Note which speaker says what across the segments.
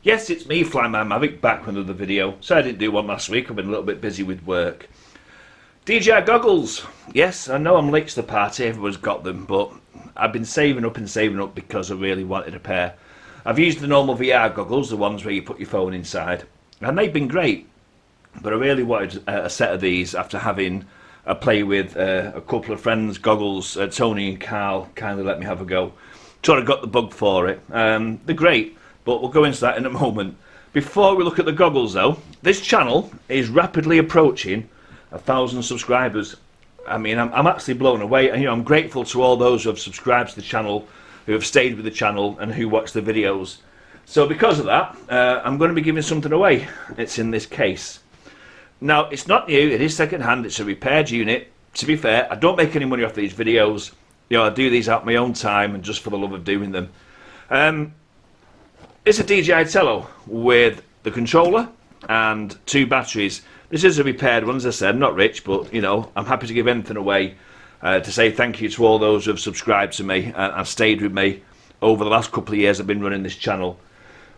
Speaker 1: Yes, it's me, Fly My Mavic, back with another video. So I didn't do one last week, I've been a little bit busy with work. DJI goggles. Yes, I know I'm late to the party, everyone's got them, but I've been saving up because I really wanted a pair. I've used the normal VR goggles, the ones where you put your phone inside, and they've been great. But I really wanted a set of these after having a play with a couple of friends' goggles. Tony and Carl kindly let me have a go. Sort of got the bug for it. They're great. But we'll go into that in a moment. Before we look at the goggles though, this channel is rapidly approaching 1,000 subscribers. I mean, I'm actually blown away. And, I'm grateful to all those who have subscribed to the channel, who have stayed with the channel and who watch the videos. So because of that, I'm going to be giving something away. It's in this case. Now, it's not new, it is second hand, it's a repaired unit. To be fair, I don't make any money off these videos. I do these at my own time and just for the love of doing them. It's a DJI Tello with the controller and 2 batteries. This is a repaired one, as I said, not rich, but I'm happy to give anything away to say thank you to all those who have subscribed to me and stayed with me over the last couple of years I've been running this channel.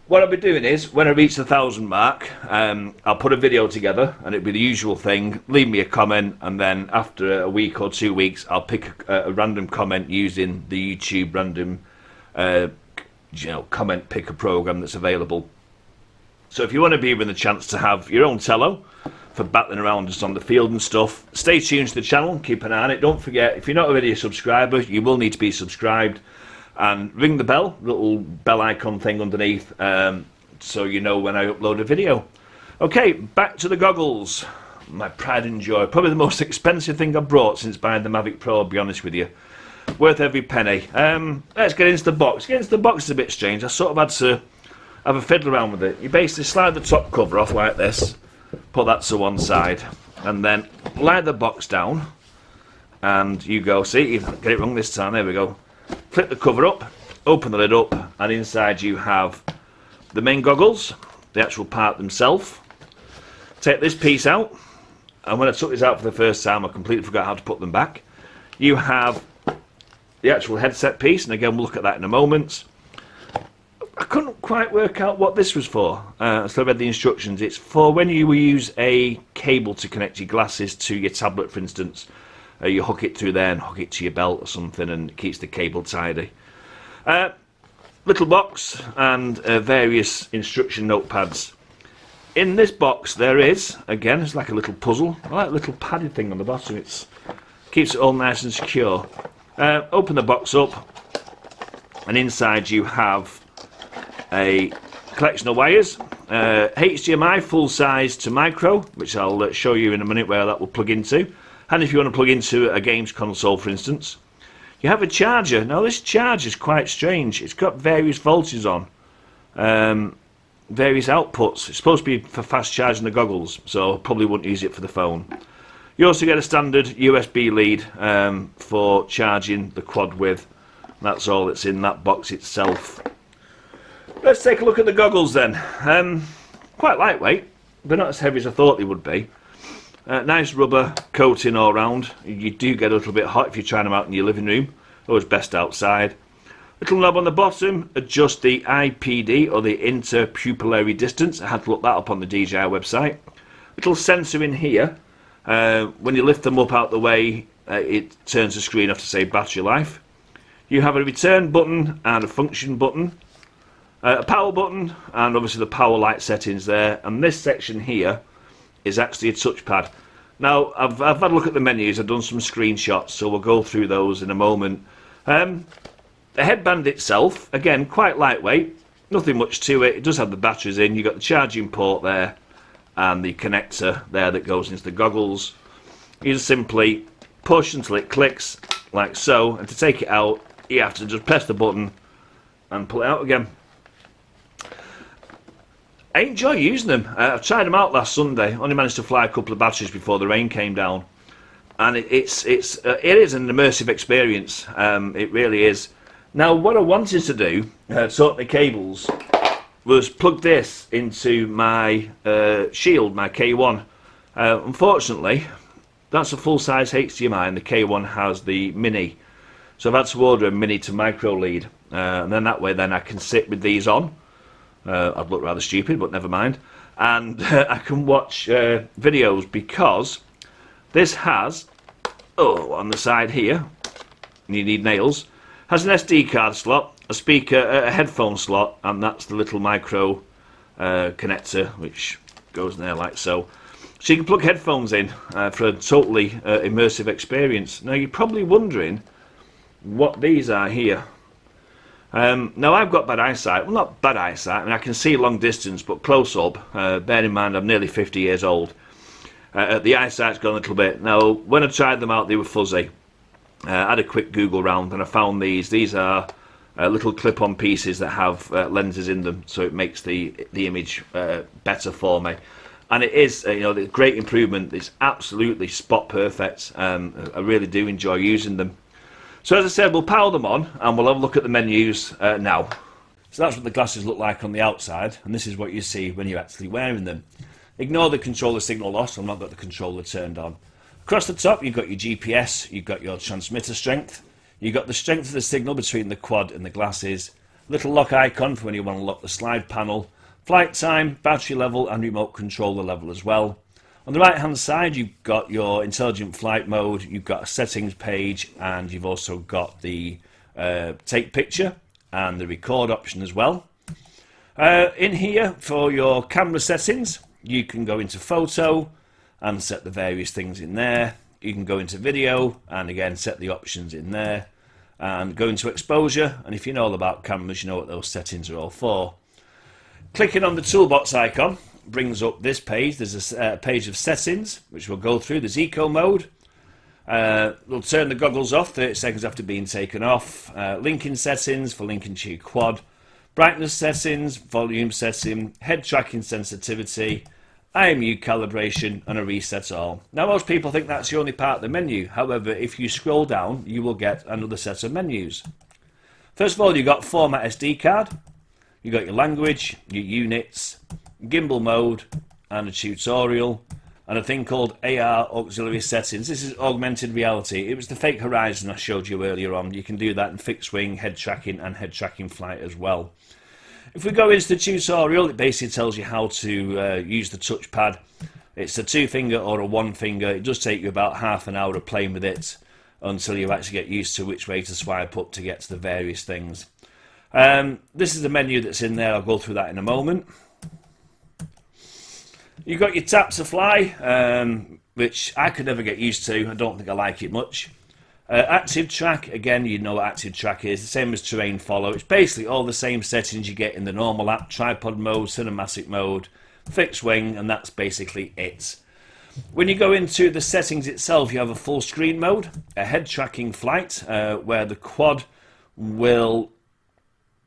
Speaker 1: What I'll be doing is, when I reach the 1,000 mark, I'll put a video together and it'll be the usual thing. Leave me a comment, and then after a week or 2 weeks I'll pick a random comment using the YouTube random comment picker program that's available. So if you want to be given the chance to have your own Tello for battling around just on the field and stuff, stay tuned to the channel, keep an eye on it. Don't forget, if you're not already a subscriber, you will need to be subscribed, and ring the bell, little bell icon thing underneath, so you know when I upload a video. Okay, back to the goggles. My pride and joy, probably the most expensive thing I've brought since buying the Mavic Pro, I'll be honest with you. Worth every penny. Let's get into the box. Getting into the box is a bit strange. I sort of had to have a fiddle around with it. You basically slide the top cover off like this, put that to one side, and then lie the box down, and you go, see, you get it wrong this time, there we go. Flip the cover up, open the lid up, and inside you have the main goggles, the actual part themselves. Take this piece out, and when I took this out for the first time I completely forgot how to put them back. You have the actual headset piece, and again we'll look at that in a moment. I couldn't quite work out what this was for, so I read the instructions. It's for when you use a cable to connect your glasses to your tablet, for instance. You hook it through there and hook it to your belt or something, and it keeps the cable tidy. Little box and various instruction notepads. In this box there is, again, it's like a little puzzle. I like a little padded thing on the bottom. It keeps it all nice and secure. Open the box up, and inside you have a collection of wires, HDMI full size to micro, which I'll show you in a minute where that will plug into, and if you want to plug into a games console, for instance. You have a charger. Now this charger is quite strange. It's got various voltages on, various outputs. It's supposed to be for fast charging the goggles, so probably wouldn't use it for the phone. You also get a standard USB lead for charging the quad with. That's all that's in that box itself. Let's take a look at the goggles then. Quite lightweight, but not as heavy as I thought they would be. Nice rubber coating all round. You do get a little bit hot if you're trying them out in your living room. Always best outside. Little knob on the bottom, adjust the IPD, or the interpupillary distance. I had to look that up on the DJI website. Little sensor in here. When you lift them up out the way, it turns the screen off to say battery life. You have a return button and a function button, a power button, and obviously the power light settings there. And this section here is actually a touchpad. Now I've had a look at the menus, I've done some screenshots, so we'll go through those in a moment. The headband itself, again, quite lightweight, nothing much to it. It does have the batteries in. You've got the charging port there and the connector there that goes into the goggles. You just simply push until it clicks like so, and to take it out you have to just press the button and pull it out again. I enjoy using them. I've tried them out last Sunday, only managed to fly a couple of batteries before the rain came down, and it is an immersive experience. It really is. Now what I wanted to do, sort the cables, was plug this into my Shield, my K1. Unfortunately, that's a full-size HDMI, and the K1 has the mini. So I've had to order a mini to micro lead, and then that way then I can sit with these on, I'd look rather stupid, but never mind. And I can watch videos because this has, on the side here, and you need nails, has an SD card slot, a speaker, a headphone slot, and that's the little micro connector which goes in there like so. So you can plug headphones in for a totally immersive experience. Now you're probably wondering what these are here. Now I've got bad eyesight. Well, not bad eyesight. I mean, I can see long distance, but close up. Bear in mind, I'm nearly 50 years old. The eyesight's gone a little bit. Now, when I tried them out, they were fuzzy. I had a quick Google round, and I found these. These are little clip-on pieces that have lenses in them, so it makes the image better for me. And it is, the great improvement. It's absolutely spot perfect. I really do enjoy using them. So as I said, we'll power them on and we'll have a look at the menus now. So that's what the glasses look like on the outside, and this is what you see when you're actually wearing them. Ignore the controller signal loss, I've not got the controller turned on. Across the top you've got your GPS, you've got your transmitter strength, you've got the strength of the signal between the quad and the glasses, little lock icon for when you want to lock the slide panel, flight time, battery level and remote controller level as well. On the right hand side you've got your intelligent flight mode, you've got a settings page, and you've also got the take picture and the record option as well. In here for your camera settings you can go into photo and set the various things in there. You can go into video and again set the options in there, and go into exposure, and if you know all about cameras you know what those settings are all for. Clicking on the toolbox icon brings up this page. There's a page of settings which we'll go through. There's eco mode. We'll turn the goggles off 30 seconds after being taken off. Linking settings for linking to your quad. Brightness settings, volume setting, head tracking sensitivity, IMU calibration, and a reset all. Now most people think that's the only part of the menu. However, if you scroll down you will get another set of menus. First of all, you've got format SD card. You've got your language, your units, gimbal mode, and a tutorial, and a thing called AR auxiliary settings. This is augmented reality. It was the fake horizon I showed you earlier on. You can do that in fixed wing, head tracking, and head tracking flight as well. If we go into the tutorial, it basically tells you how to use the touchpad. It's a 2-finger or a 1-finger. It does take you about half an hour of playing with it until you actually get used to which way to swipe up to get to the various things. This is the menu that's in there. I'll go through that in a moment. You've got your tap to fly, which I could never get used to. I don't think I like it much. Active track, again, you know what active track is. The same as terrain follow. It's basically all the same settings you get in the normal app. Tripod mode, cinematic mode, fixed wing, and that's basically it. When you go into the settings itself, you have a full screen mode, a head tracking flight, where the quad will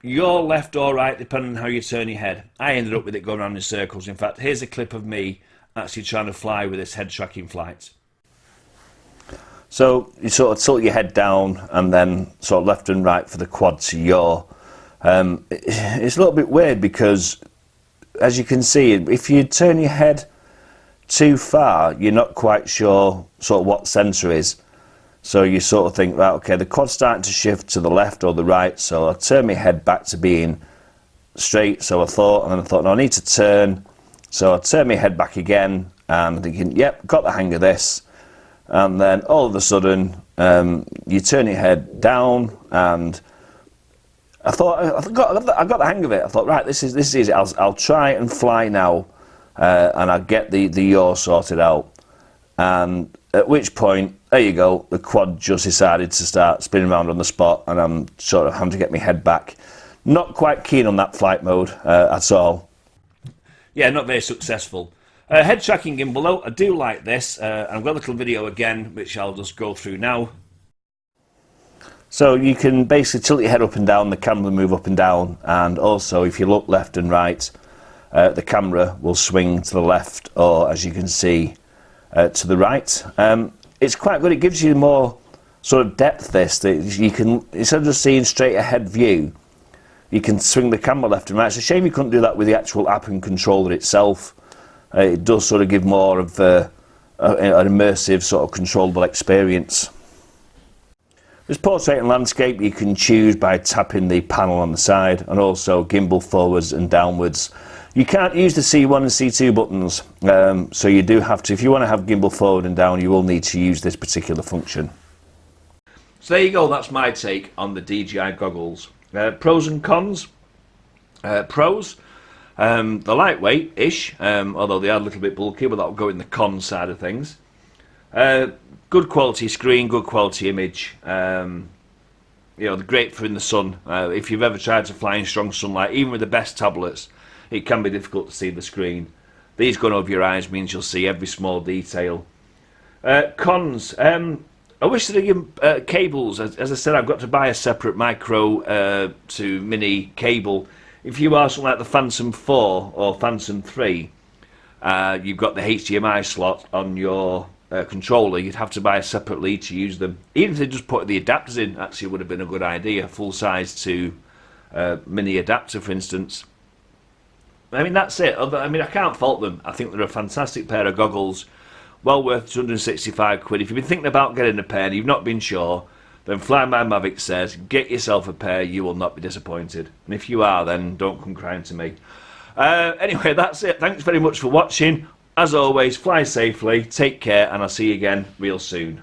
Speaker 1: your left or right depending on how you turn your head. I ended up with it going around in circles. In fact, here's a clip of me actually trying to fly with this head tracking flight. So you sort of tilt your head down and then sort of left and right for the quad to yaw. It's a little bit weird because, as you can see, if you turn your head too far you're not quite sure sort of what centre is. So you sort of think, right, okay, the quad's starting to shift to the left or the right, so I turn my head back to being straight, so I thought, and then I thought, no, I need to turn, so I turn my head back again, and I'm thinking, yep, got the hang of this, and then all of a sudden, you turn your head down, and I thought, I got the hang of it. I thought, right, this is easy, I'll try and fly now, and I'll get the yaw sorted out, and at which point, there you go, the quad just decided to start spinning around on the spot, and I'm sort of having to get my head back. Not quite keen on that flight mode at all. Yeah, not very successful. Head tracking gimbal though, I do like this. I've got a little video again, which I'll just go through now. So you can basically tilt your head up and down, the camera will move up and down, and also if you look left and right, the camera will swing to the left, or as you can see, to the right. It's quite good. It gives you more sort of depth. This that you can, instead of just seeing straight ahead view, you can swing the camera left and right. It's a shame you couldn't do that with the actual app and controller itself. It does sort of give more of an immersive sort of controllable experience. There's portrait and landscape you can choose by tapping the panel on the side, and also gimbal forwards and downwards. You can't use the C1 and C2 buttons, so you do have to, if you want to have gimbal forward and down, you will need to use this particular function. So there you go, that's my take on the DJI goggles. Pros and cons. Pros, they're lightweight-ish, although they are a little bit bulky, but that'll go in the con side of things. Good quality screen, good quality image. You know, they're great for in the sun. If you've ever tried to fly in strong sunlight, even with the best tablets, it can be difficult to see the screen. These going over your eyes means you'll see every small detail. Cons. I wish they'd give cables. As I said, I've got to buy a separate micro to mini cable. If you are something like the Phantom 4 or Phantom 3, you've got the HDMI slot on your controller, you'd have to buy a separate lead to use them. Even if they just put the adapters in, actually would have been a good idea. Full size to mini adapter, for instance. I mean, that's it. I mean, I can't fault them. I think they're a fantastic pair of goggles. Well worth 265 quid. If you've been thinking about getting a pair and you've not been sure, then Fly My Mavic says, get yourself a pair, you will not be disappointed. And if you are, then don't come crying to me. Anyway, that's it. Thanks very much for watching. As always, fly safely, take care, and I'll see you again real soon.